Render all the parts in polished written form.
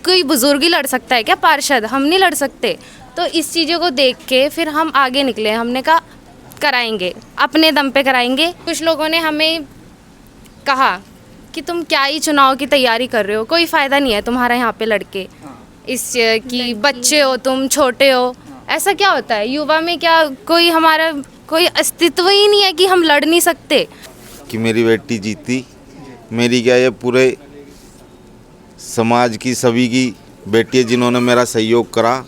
कोई बुजुर्ग ही लड़ सकता है क्या, पार्षद? हम नहीं लड़ सकते। तो इस चीज़ों को देख के फिर हम आगे निकले, हमने कहा कराएंगे, अपने दम पे कराएंगे। कुछ लोगों ने हमें कहा कि तुम क्या ही चुनाव की तैयारी कर रहे हो, कोई फ़ायदा नहीं है तुम्हारा यहाँ पे लड़के, इस कि बच्चे हो तुम, छोटे हो। ऐसा क्या होता है युवा में, क्या कोई हमारा कोई अस्तित्व ही नहीं है कि हम लड़ नहीं सकते? कि मेरी बेटी जीती, मेरी क्या ये पूरे समाज की सभी की बेटी है जिन्होंने मेरा सहयोग करा।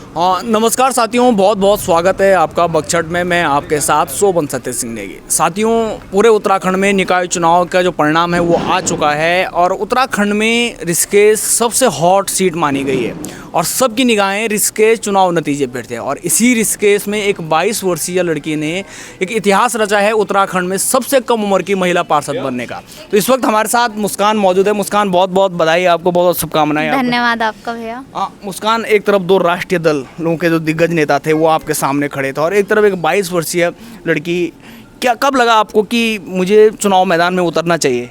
हाँ, नमस्कार साथियों, बहुत बहुत स्वागत है आपका बक्सट में। मैं आपके साथ शोभन सत्य सिंह नेगी। साथियों, पूरे उत्तराखंड में निकाय चुनाव का जो परिणाम है वो आ चुका है और उत्तराखंड में ऋषिकेश सबसे हॉट सीट मानी गई है और सबकी निगाहें ऋषिकेश चुनाव नतीजे पर थे। और इसी ऋषिकेश में एक 22 वर्षीय लड़की ने एक इतिहास रचा है उत्तराखंड में सबसे कम उम्र की महिला पार्षद बनने का। तो इस वक्त हमारे साथ मुस्कान मौजूद है। मुस्कान, बहुत बहुत बधाई आपको, बहुत बहुत शुभकामनाएं। धन्यवाद आपका भैया। मुस्कान, एक तरफ दो राष्ट्रीय दल लोगों के जो दिग्गज नेता थे वो आपके सामने खड़े थे और एक तरफ एक 22 वर्षीय लड़की। क्या कब लगा आपको कि मुझे चुनाव मैदान में उतरना चाहिए?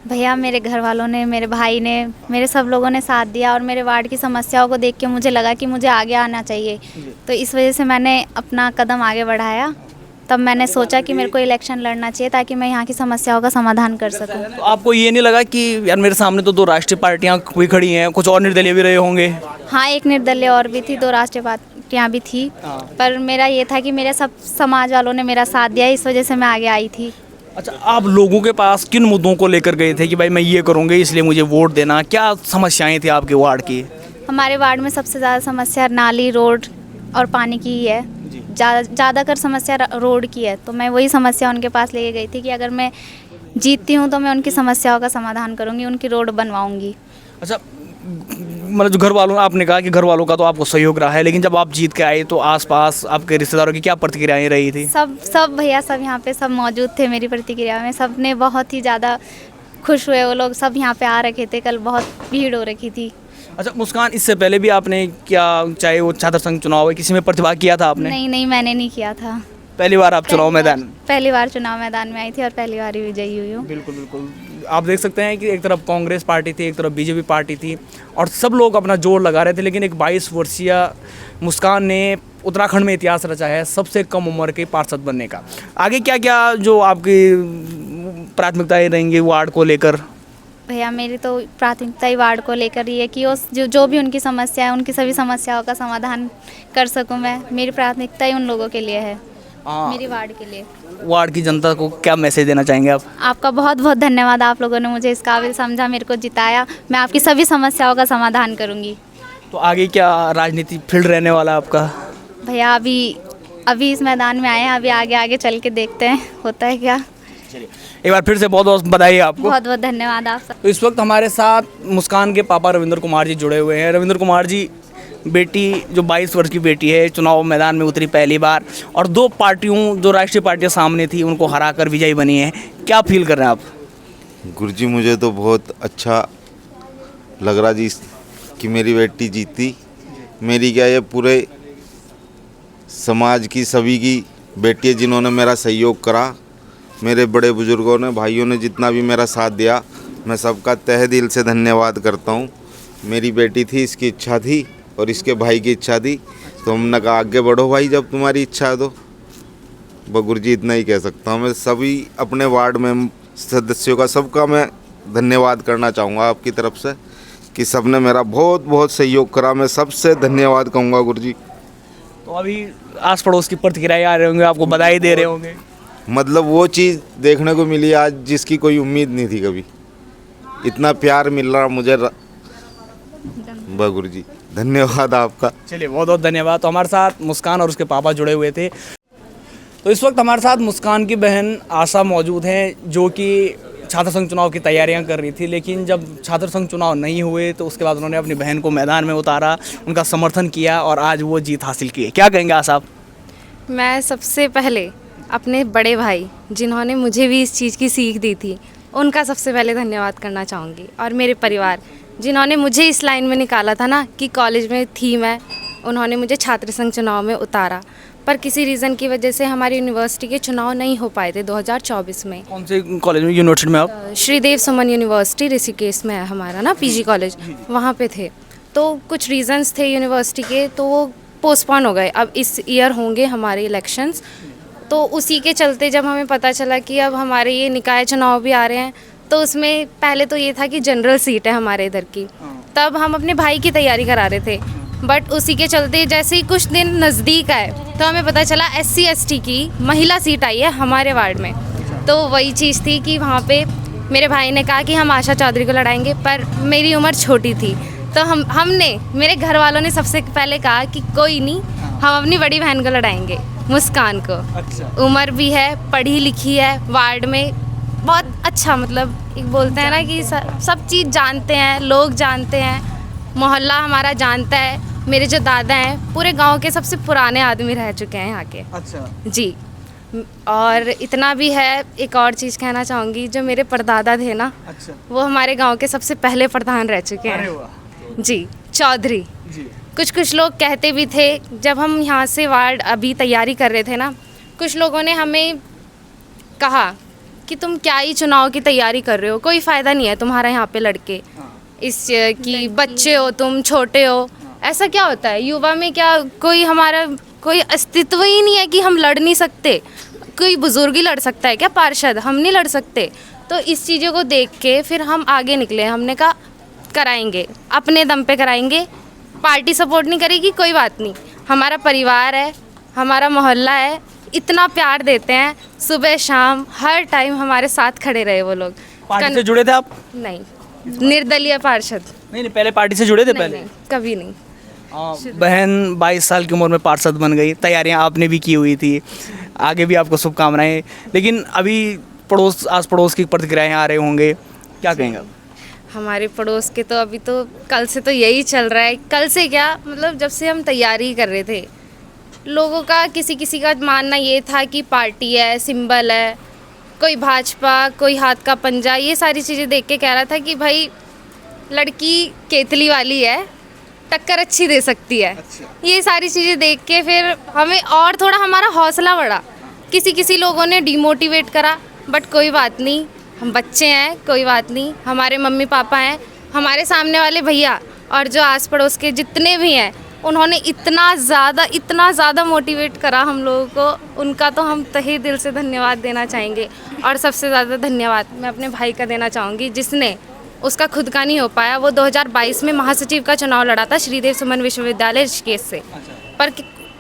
भैया, मेरे घर वालों ने, मेरे भाई ने, मेरे सब लोगों ने साथ दिया और मेरे वार्ड की समस्याओं को देख के मुझे लगा कि मुझे आगे आना चाहिए। तो इस वजह से मैंने अपना कदम आगे बढ़ाया। तब मैंने सोचा कि मेरे को इलेक्शन लड़ना चाहिए ताकि मैं यहाँ की समस्याओं का समाधान कर सकूँ। तो आपको ये नहीं लगा कि यार मेरे सामने तो 2 राष्ट्रीय पार्टियाँ भी खड़ी हैं, कुछ और निर्दलीय भी रहे होंगे? हाँ, एक निर्दलीय और भी थी, 2 राष्ट्रीय पार्टियाँ भी थी, पर मेरा ये था कि मेरे सब समाज वालों ने मेरा साथ दिया, इस वजह से मैं आगे आई थी। अच्छा, आप लोगों के पास किन मुद्दों को लेकर गए थे कि भाई मैं ये करूँगी इसलिए मुझे वोट देना? क्या समस्याएं थी आपके वार्ड की? हमारे वार्ड में सबसे ज़्यादा समस्या नाली, रोड और पानी की ही है। ज़्यादातर समस्या रोड की है। तो मैं वही समस्या उनके पास लेके गई थी कि अगर मैं जीतती हूँ तो मैं उनकी समस्याओं का समाधान करूँगी, उनकी रोड बनवाऊँगी। अच्छा, मतलब जो घर वालों, आपने कहा कि घर वालों का तो आपको सहयोग रहा है, लेकिन जब आप जीत के आए तो आसपास आपके रिश्तेदारों की क्या प्रतिक्रियाएं रही थी? सब भैया, सब यहाँ पे सब मौजूद थे मेरी प्रतिक्रिया में। सब ने बहुत ही ज़्यादा खुश हुए, वो लोग सब यहाँ पे आ रखे थे। कल बहुत भीड़ हो रखी थी। अच्छा मुस्कान, इससे पहले भी आपने क्या, चाहे वो छात्र संघ चुनाव है, किसी में प्रतिभाग किया था आपने? नहीं, मैंने नहीं किया था। पहली बार आप चुनाव मैदान? पहली बार चुनाव मैदान में आई थी और पहली बार ही विजयी हुई हूँ। बिल्कुल बिल्कुल। आप देख सकते हैं कि एक तरफ कांग्रेस पार्टी थी, एक तरफ बीजेपी पार्टी थी और सब लोग अपना जोर लगा रहे थे, लेकिन एक 22 वर्षीय मुस्कान ने उत्तराखंड में इतिहास रचा है सबसे कम उम्र के पार्षद बनने का। आगे क्या क्या जो आपकी प्राथमिकताएं रहेंगी वार्ड को लेकर? भैया, मेरी तो प्राथमिकता ही वार्ड को लेकर ही है कि उस जो भी उनकी समस्या है, उनकी सभी समस्याओं का समाधान कर सकूं मैं। मेरी प्राथमिकता ही उन लोगों के लिए है, मेरी वार्ड के लिए। वार्ड की जनता को क्या मैसेज देना चाहेंगे आप? आपका बहुत बहुत धन्यवाद। आप लोगों ने मुझे इस काबिल समझा, मेरे को जिताया। मैं आपकी सभी समस्याओं का समाधान करूँगी। तो आगे क्या राजनीति फील्ड रहने वाला आपका? भैया, अभी इस मैदान में आए हैं, अभी आगे आगे चल के देखते हैं होता है क्या। एक बार फिर से बहुत बहुत बधाई आपको। बहुत बहुत धन्यवाद आप सब। तो इस वक्त हमारे साथ मुस्कान के पापा रविंद्र कुमार जी जुड़े हुए हैं। रविंद्र कुमार जी, बेटी जो 22 वर्ष की बेटी है चुनाव मैदान में उतरी पहली बार और 2 पार्टियों, जो राष्ट्रीय पार्टियां सामने थी उनको हराकर विजयी बनी है, क्या फील कर रहे हैं आप? गुरुजी, मुझे तो बहुत अच्छा लग रहा जी कि मेरी बेटी जीती। मेरी क्या ये पूरे समाज की सभी की बेटी है जिन्होंने मेरा सहयोग करा। मेरे बड़े बुजुर्गों ने, भाइयों ने जितना भी मेरा साथ दिया, मैं सबका तहे दिल से धन्यवाद करता हूँ। मेरी बेटी थी, इसकी इच्छा थी और इसके भाई की इच्छा थी, तो हमने कहा आगे बढ़ो भाई, जब तुम्हारी इच्छा है तो। गुरुजी, इतना ही कह सकता हूँ। मैं सभी अपने वार्ड में सदस्यों का, सबका मैं धन्यवाद करना चाहूँगा आपकी तरफ से कि सबने मेरा बहुत बहुत सहयोग करा। मैं सबसे धन्यवाद कहूँगा गुरुजी। तो अभी आस पड़ोस की प्रतिक्रियाएं आ रहे होंगे, आपको बधाई दे रहे होंगे? मतलब वो चीज़ देखने को मिली आज जिसकी कोई उम्मीद नहीं थी कभी। इतना प्यार मिल रहा मुझे। गुरुजी, धन्यवाद आपका। चलिए, बहुत बहुत धन्यवाद। तो हमारे साथ मुस्कान और उसके पापा जुड़े हुए थे। तो इस वक्त हमारे साथ मुस्कान की बहन आशा मौजूद हैं, जो कि छात्र संघ चुनाव की तैयारियां कर रही थी, लेकिन जब छात्र संघ चुनाव नहीं हुए तो उसके बाद उन्होंने अपनी बहन को मैदान में उतारा, उनका समर्थन किया और आज वो जीत हासिल की है। क्या कहेंगे आशा आप? मैं सबसे पहले अपने बड़े भाई, जिन्होंने मुझे भी इस चीज़ की सीख दी थी, उनका सबसे पहले धन्यवाद करना चाहूँगी। और मेरे परिवार, जिन्होंने मुझे इस लाइन में निकाला था ना कि कॉलेज में थी मैं, उन्होंने मुझे छात्र संघ चुनाव में उतारा। पर किसी रीज़न की वजह से हमारी यूनिवर्सिटी के चुनाव नहीं हो पाए थे 2024 में। कौन से कॉलेज में, यूनिवर्सिटी में आप? श्रीदेव सुमन यूनिवर्सिटी ऋषिकेश में है हमारा ना, पीजी कॉलेज, वहाँ पे थे। तो कुछ रीजंस थे यूनिवर्सिटी के, तो वो पोस्टपोन हो गए। अब इस ईयर होंगे हमारे इलेक्शंस, तो उसी के चलते जब हमें पता चला कि अब हमारे ये निकाय चुनाव भी आ रहे हैं, तो उसमें पहले तो ये था कि जनरल सीट है हमारे इधर की, तब हम अपने भाई की तैयारी करा रहे थे। बट उसी के चलते जैसे ही कुछ दिन नज़दीक आए तो हमें पता चला SC ST की महिला सीट आई है हमारे वार्ड में। तो वही चीज़ थी कि वहाँ पे मेरे भाई ने कहा कि हम आशा चौधरी को लड़ाएंगे, पर मेरी उम्र छोटी थी, तो हमने मेरे घर वालों ने सबसे पहले कहा कि कोई नहीं, हम अपनी बड़ी बहन को लड़ाएंगे, मुस्कान को। अच्छा। उम्र भी है, पढ़ी लिखी है, वार्ड में बहुत अच्छा, मतलब एक बोलते हैं ना कि सब चीज़ जानते हैं, लोग जानते हैं, मोहल्ला हमारा जानता है। मेरे जो दादा हैं पूरे गांव के सबसे पुराने आदमी रह चुके हैं यहाँ के। अच्छा जी। और इतना भी है, एक और चीज़ कहना चाहूँगी, जो मेरे परदादा थे ना, अच्छा। वो हमारे गांव के सबसे पहले प्रधान रह चुके अरे हैं। वाह जी, चौधरी। जी। कुछ लोग कहते भी थे, जब हम यहाँ से वार्ड अभी तैयारी कर रहे थे ना, कुछ लोगों ने हमें कहा कि तुम क्या ही चुनाव की तैयारी कर रहे हो, कोई फ़ायदा नहीं है तुम्हारा यहाँ पे लड़के, इस कि बच्चे हो तुम, छोटे हो, ऐसा क्या होता है युवा में, क्या कोई हमारा कोई अस्तित्व ही नहीं है कि हम लड़ नहीं सकते, कोई बुजुर्ग ही लड़ सकता है क्या, पार्षद हम नहीं लड़ सकते। तो इस चीज़ों को देख के फिर हम आगे निकले, हमने कहा कराएंगे, अपने दम पे कराएंगे, पार्टी सपोर्ट नहीं करेगी कोई बात नहीं, हमारा परिवार है, हमारा मोहल्ला है, इतना प्यार देते हैं, सुबह शाम हर टाइम हमारे साथ खड़े रहे वो लोग। पार्टी से जुड़े थे आप? नहीं, निर्दलीय पार्षद। नहीं, पहले पार्टी से जुड़े थे? नहीं, पहले नहीं, कभी नहीं। बहन 22 साल की उम्र में पार्षद बन गई, तैयारियां आपने भी की हुई थी, आगे भी आपको शुभकामनाएं। लेकिन अभी आस पड़ोस की प्रतिक्रियाएं आ रहे होंगे, क्या कहेंगे आप? हमारे पड़ोस के तो अभी तो कल से तो यही चल रहा है, कल से क्या मतलब जब से हम तैयारी कर रहे थे, लोगों का किसी का मानना ये था कि पार्टी है, सिंबल है, कोई भाजपा, कोई हाथ का पंजा, ये सारी चीज़ें देख के कह रहा था कि भाई लड़की केतली वाली है, टक्कर अच्छी दे सकती है। ये सारी चीज़ें देख के फिर हमें और थोड़ा हमारा हौसला बढ़ा। किसी लोगों ने डिमोटिवेट करा, बट कोई बात नहीं, हम बच्चे हैं, कोई बात नहीं, हमारे मम्मी पापा हैं, हमारे सामने वाले भैया और जो आस पड़ोस के जितने भी हैं, उन्होंने इतना ज़्यादा मोटिवेट करा हम लोगों को, उनका तो हम तहे दिल से धन्यवाद देना चाहेंगे। और सबसे ज़्यादा धन्यवाद मैं अपने भाई का देना चाहूँगी, जिसने, उसका खुद का नहीं हो पाया, वो 2022 में महासचिव का चुनाव लड़ा था श्रीदेव सुमन विश्वविद्यालय ऋषिकेश से, पर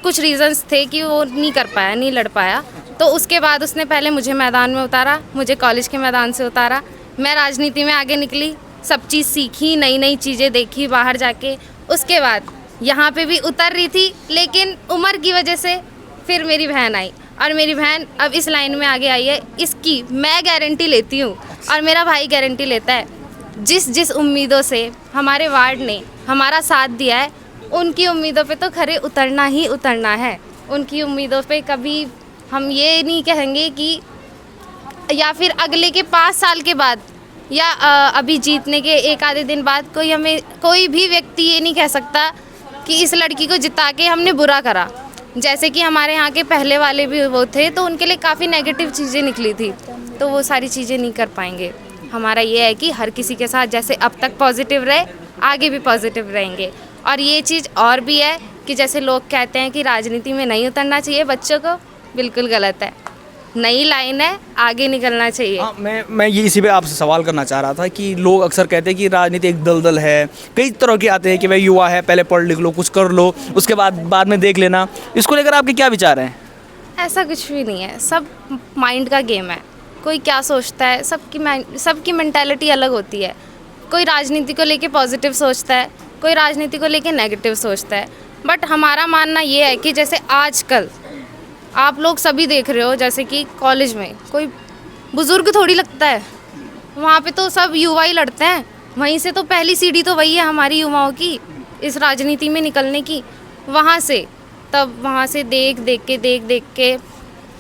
कुछ रीजंस थे कि वो नहीं कर पाया, नहीं लड़ पाया। तो उसके बाद उसने पहले मुझे मैदान में उतारा, मुझे कॉलेज के मैदान से उतारा, मैं राजनीति में आगे निकली, सब चीज़ सीखी, नई चीज़ें देखी बाहर जाके। उसके बाद यहाँ पे भी उतर रही थी, लेकिन उम्र की वजह से फिर मेरी बहन आई, और मेरी बहन अब इस लाइन में आगे आई है, इसकी मैं गारंटी लेती हूँ और मेरा भाई गारंटी लेता है। जिस उम्मीदों से हमारे वार्ड ने हमारा साथ दिया है, उनकी उम्मीदों पे तो खरे उतरना ही उतरना है। उनकी उम्मीदों पे कभी हम ये नहीं कहेंगे कि, या फिर अगले के 5 साल के बाद या अभी जीतने के एक आधे दिन बाद कोई भी व्यक्ति ये नहीं कह सकता कि इस लड़की को जिता के हमने बुरा करा। जैसे कि हमारे यहाँ के पहले वाले भी वो थे, तो उनके लिए काफ़ी नेगेटिव चीज़ें निकली थी, तो वो सारी चीज़ें नहीं कर पाएंगे। हमारा ये है कि हर किसी के साथ जैसे अब तक पॉजिटिव रहे, आगे भी पॉजिटिव रहेंगे। और ये चीज़ और भी है कि जैसे लोग कहते हैं कि राजनीति में नहीं उतरना चाहिए बच्चों को, बिल्कुल गलत है। नई लाइन है, आगे निकलना चाहिए। हाँ, मैं ये इसी पे आपसे सवाल करना चाह रहा था कि लोग अक्सर कहते हैं कि राजनीति एक दलदल है, कई तरह के आते हैं कि भाई युवा है, पहले पढ़ लिख लो, कुछ कर लो, उसके बाद में देख लेना। इसको लेकर आपके क्या विचार हैं? ऐसा कुछ भी नहीं है, सब माइंड का गेम है। कोई क्या सोचता है, सबकी मेंटालिटी अलग होती है। कोई राजनीति को लेके पॉजिटिव सोचता है, कोई राजनीति को लेके नेगेटिव सोचता है। बट हमारा मानना ये है कि जैसे आजकल आप लोग सभी देख रहे हो, जैसे कि कॉलेज में कोई बुज़ुर्ग थोड़ी लगता है, वहाँ पे तो सब युवा ही लड़ते हैं। वहीं से तो पहली सीढ़ी तो वही है हमारी युवाओं की इस राजनीति में निकलने की। वहाँ से देख के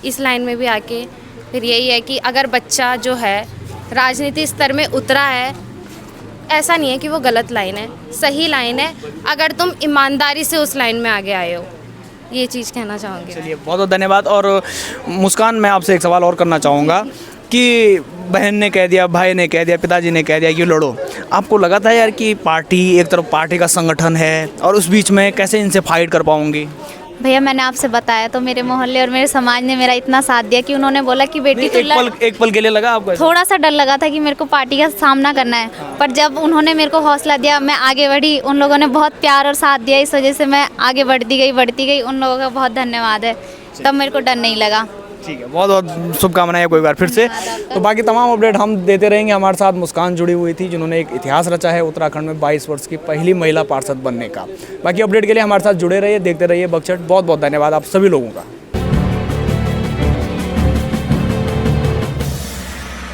इस लाइन में भी आके फिर यही है कि अगर बच्चा जो है राजनीति स्तर में उतरा है, ऐसा नहीं है कि वो गलत लाइन है, सही लाइन है, अगर तुम ईमानदारी से उस लाइन में आगे आए हो, ये चीज़ कहना चाहूँगी। चलिए, बहुत बहुत धन्यवाद। और मुस्कान, मैं आपसे एक सवाल और करना चाहूँगा कि बहन ने कह दिया, भाई ने कह दिया, पिताजी ने कह दिया कि लड़ो, आपको लगा था यार कि पार्टी एक तरफ पार्टी का संगठन है और उस बीच में कैसे इनसे फाइट कर पाऊंगी? भैया मैंने आपसे बताया तो मेरे मोहल्ले और मेरे समाज ने मेरा इतना साथ दिया कि उन्होंने बोला कि बेटी तू एक पल के लिए लगा आपको ऐसा? थोड़ा सा डर लगा था कि मेरे को पार्टी का सामना करना है, पर जब उन्होंने मेरे को हौसला दिया मैं आगे बढ़ी। उन लोगों ने बहुत प्यार और साथ दिया, इस वजह से मैं आगे बढ़ती गई। उन लोगों का बहुत धन्यवाद है, तब मेरे को डर नहीं लगा। ठीक है, बहुत बहुत शुभकामनाएं कोई बार फिर से। तो बाकी तमाम अपडेट हम देते रहेंगे। हमारे साथ मुस्कान जुड़ी हुई थी जिन्होंने एक इतिहास रचा है उत्तराखंड में 22 वर्ष की पहली महिला पार्षद बनने का। बाकी अपडेट के लिए हमारे साथ जुड़े रहिए, देखते रहिए बक्सट। बहुत बहुत धन्यवाद आप सभी लोगों का।